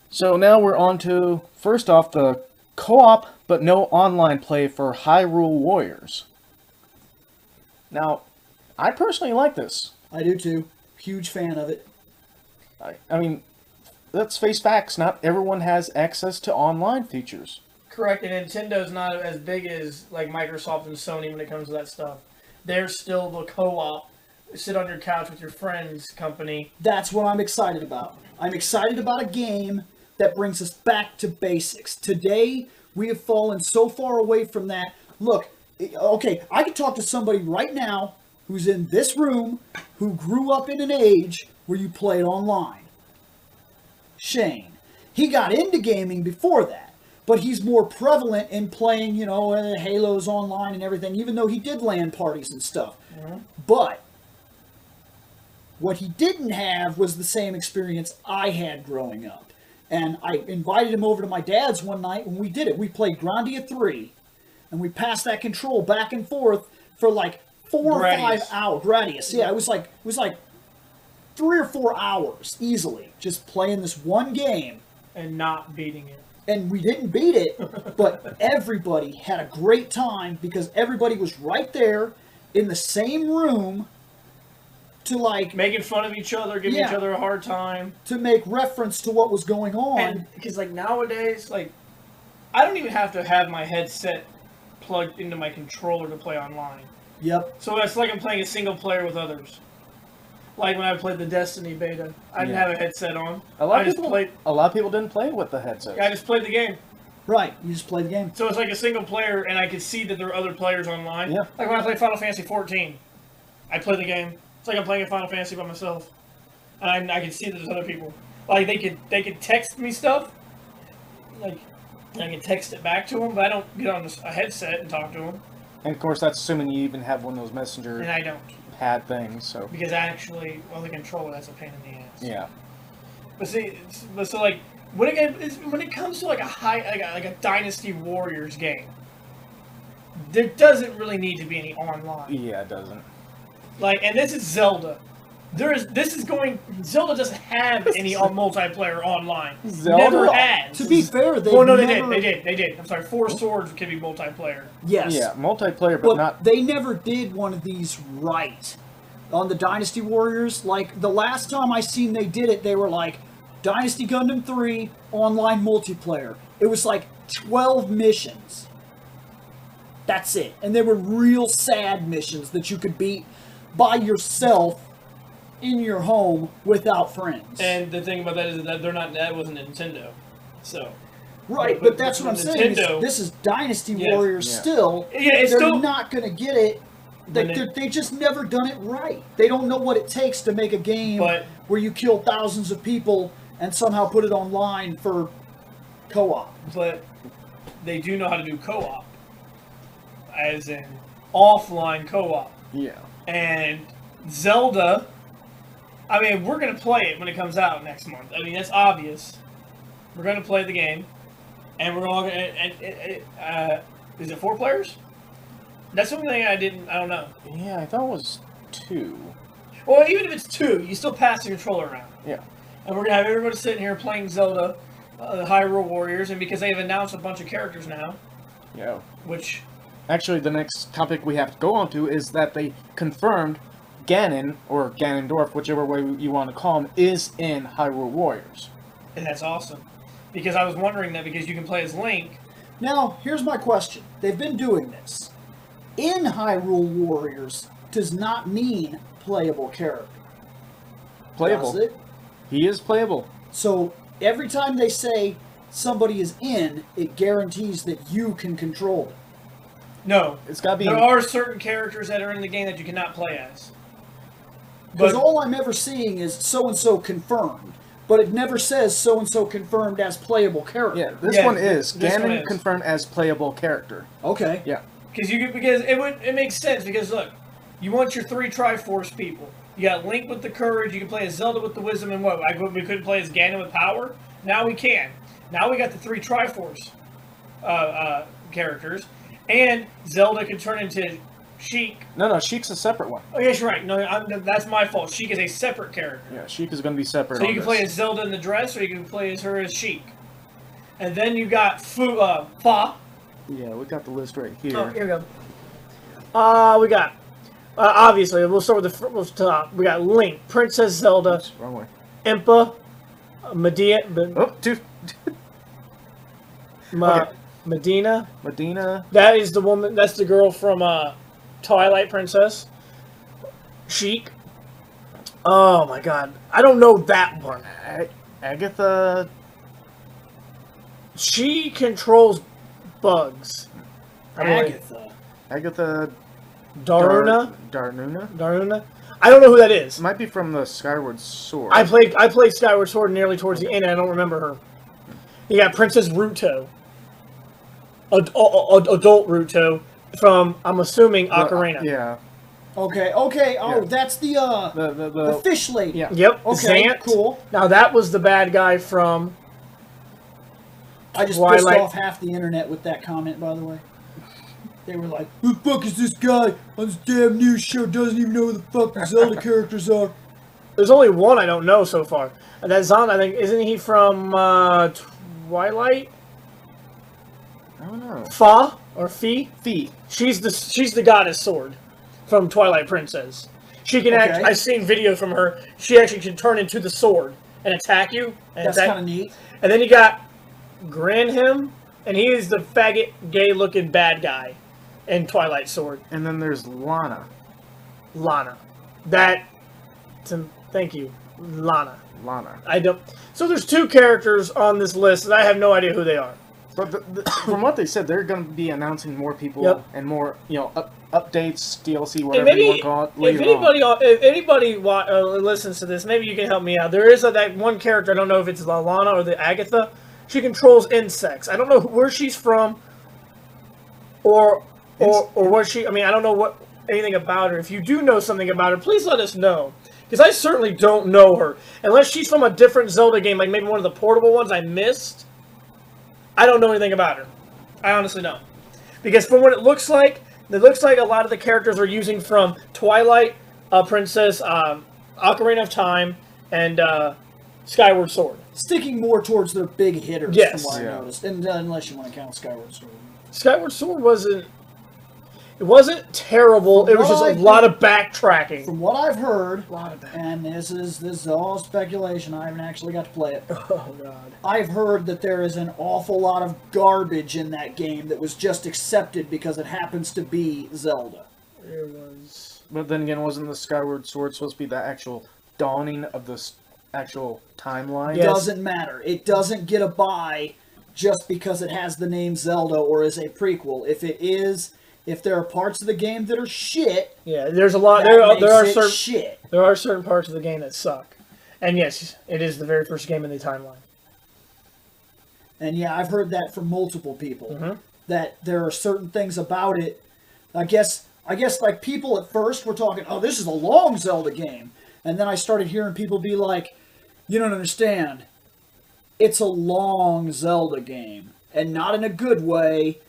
So now we're on to, first off, the co-op but no online play for Hyrule Warriors. Now, I personally like this. I do too. Huge fan of it. I mean, let's face facts, not everyone has access to online features. Correct, and Nintendo's not as big as like Microsoft and Sony when it comes to that stuff. They're still the co-op, sit on your couch with your friends company. That's what I'm excited about. I'm excited about a game that brings us back to basics. Today, we have fallen so far away from that. Look, okay, I could talk to somebody right now who's in this room who grew up in an age where you played online. Shane. He got into gaming before that, but he's more prevalent in playing, Halos online and everything, even though he did LAN parties and stuff. Mm-hmm. But what he didn't have was the same experience I had growing up. And I invited him over to my dad's one night when we did it. We played Grandia 3, and we passed that control back and forth for like 4 or 5 hours. Gradius, yeah, it was like 3 or 4 hours easily, just playing this one game. And not beating it. And we didn't beat it, but everybody had a great time because everybody was right there in the same room to making fun of each other, giving each other a hard time. To make reference to what was going on. And because nowadays, I don't even have to have my headset plugged into my controller to play online. Yep. So it's like I'm playing a single player with others. Like when I played the Destiny beta, I didn't have a headset on. A lot of people didn't play with the headset. Yeah, I just played the game. Right, you just play the game. So it's like a single player, and I could see that there are other players online. Yeah. Like when I played Final Fantasy 14, I play the game. It's like I'm playing a Final Fantasy by myself, and I can see that there's other people. Like they could text me stuff, like I can text it back to them, but I don't get on a headset and talk to them. And of course, that's assuming you even have one of those messenger. And I don't. Pad things, so. Because actually, the controller, that's a pain in the ass. Yeah. But see, when it comes to like a Dynasty Warriors game, there doesn't really need to be any online. Yeah, it doesn't. And this is Zelda. Zelda doesn't have any multiplayer online. Zelda never has. To be fair, they did. I'm sorry, Four Swords can be multiplayer. Yes. Yeah, multiplayer, but not. They never did one of these right. On the Dynasty Warriors, the last time I seen they did it, they were like Dynasty Gundam 3 online multiplayer. It was 12 missions. That's it. And they were real sad missions that you could beat by yourself in your home without friends. And the thing about that is that wasn't Nintendo. So right, but that's what I'm saying. This is Dynasty Warriors still. Yeah, they're not going to get it. They just never done it right. They don't know what it takes to make a game where you kill thousands of people and somehow put it online for co-op. But they do know how to do co-op. As in offline co-op. Yeah. And Zelda, we're going to play it when it comes out next month. That's obvious. We're going to play the game. And we're all going to... is it 4 players? That's something I don't know. Yeah, I thought it was 2. Well, even if it's 2, you still pass the controller around. Yeah. And we're going to have everybody sitting here playing Zelda, the Hyrule Warriors, and because they've announced a bunch of characters now. Yeah. Which... Actually, the next topic we have to go on to is that they confirmed Ganon, or Ganondorf, whichever way you want to call him, is in Hyrule Warriors. And that's awesome. Because I was wondering that because you can play as Link. Now, here's my question. They've been doing this. In Hyrule Warriors does not mean playable character. Playable. Does it? He is playable. So, every time they say somebody is in, it guarantees that you can control it. No. It's got to be... There are certain characters that are in the game that you cannot play as. Because all I'm ever seeing is so-and-so confirmed. But it never says so-and-so confirmed as playable character. Yeah, this one is. Ganon confirmed as playable character. Okay. Yeah. Because it makes sense, because look, you want your 3 Triforce people. You got Link with the courage, you can play as Zelda with the wisdom, and what? We couldn't play as Ganon with power? Now we can. Now we got the 3 Triforce characters, and Zelda can turn into Sheik. No, Sheik's a separate one. Oh, yes, you're right. No, that's my fault. Sheik is a separate character. Yeah, Sheik is going to be separate. So you can play as Zelda in the dress, or you can play as her as Sheik. And then you got Fa. Yeah, we got the list right here. Oh, here we go. We got, obviously, we'll start with the top. We got Link, Princess Zelda, Oops, wrong way. Impa, Medea, Oh, two. Okay. Medina. Medina. That is the woman. That's the girl from Twilight Princess. Sheik. Oh my God, I don't know that one. Agatha. She controls bugs. Agatha. Agatha. Daruna. Darnuna. I don't know who that is. Might be from the Skyward Sword. I played Skyward Sword nearly towards the end, and I don't remember her. You got Princess Ruto. Adult Ruto from, I'm assuming, Ocarina. Yeah. Okay. Oh, Yeah. that's the fish lady. Yeah. Yep. Okay, Zant. cool. Now that was the bad guy from I just Twilight. pissed off half the internet with that comment, by the way. They were like, "Who the fuck is this guy on this damn news show? Doesn't even know who the fuck the Zelda characters are." There's only one I don't know so far. And that's Zant, I think. Isn't he from Twilight? I don't know. Fa or Fi? Feet. She's the goddess sword from Twilight Princess. She can Okay. I've seen video from her. She actually can turn into the sword and attack you. And That's kind of neat. And then you got Granham, and he is the faggot, gay-looking bad guy in Twilight Sword. And then there's Lana. Thank you, Lana. Lana. So there's two characters on this list, and I have no idea who they are. But from what they said, they're going to be announcing more people and more, updates, DLC, And whatever you maybe want to call it. if anybody listens to this, maybe you can help me out. There is that one character. I don't know if it's the Lana or the Agatha. She controls insects. I don't know where she's from, or what she. I mean, I don't know anything about her. If you do know something about her, please let us know. Because I certainly don't know her. Unless she's from a different Zelda game, like maybe one of the portable ones I missed. I don't know anything about her. I honestly don't. Because from what it looks like a lot of the characters are using from Twilight Princess, Ocarina of Time, and Skyward Sword. Sticking more towards the big hitters, Yes. from what I noticed. And unless you want to count Skyward Sword. Skyward Sword wasn't terrible. It was just a lot of backtracking. From what I've heard, and this is all speculation, I haven't actually got to play it. Oh God! I've heard that there is an awful lot of garbage in that game that was just accepted because it happens to be Zelda. There was. But then again, wasn't the Skyward Sword supposed to be the actual dawning of the actual timeline? It doesn't matter. It doesn't get a buy just because it has the name Zelda or is a prequel. If there are parts of the game that are shit, Yeah, there's a lot. there There are certain parts of the game that suck, and yes, it is the very first game in the timeline. And yeah, I've heard that from multiple people, that there are certain things about it. I guess like people at first were talking, oh, this is a long Zelda game. And then I started hearing people be like, you don't understand. It's a long Zelda game. And not in a good way.